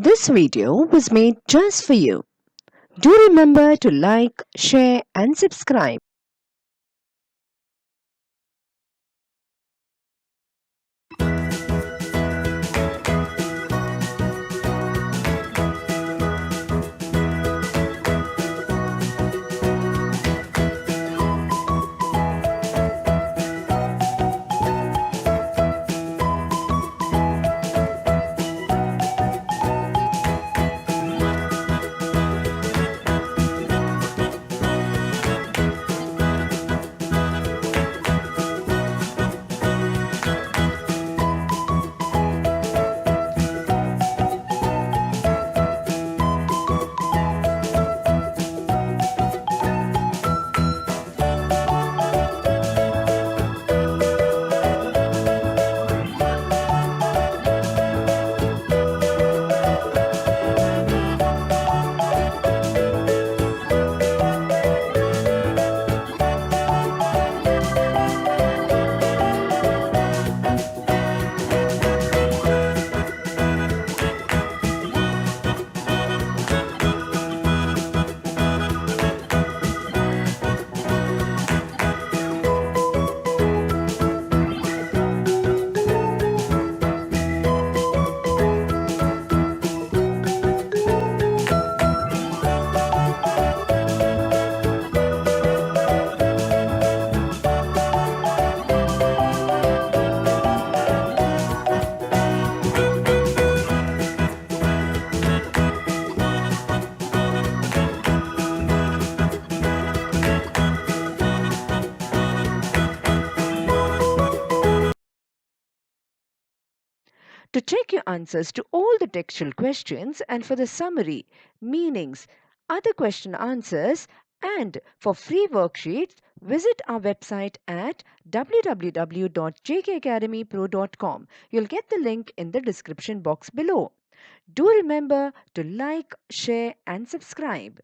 This video was made just for you. Do remember to like, share and subscribe. To check your answers to all the textual questions and for the summary, meanings, other question answers, and for free worksheets, visit our website at www.jkacademypro.com. You'll get the link in the description box below. Do remember to like, share, and subscribe.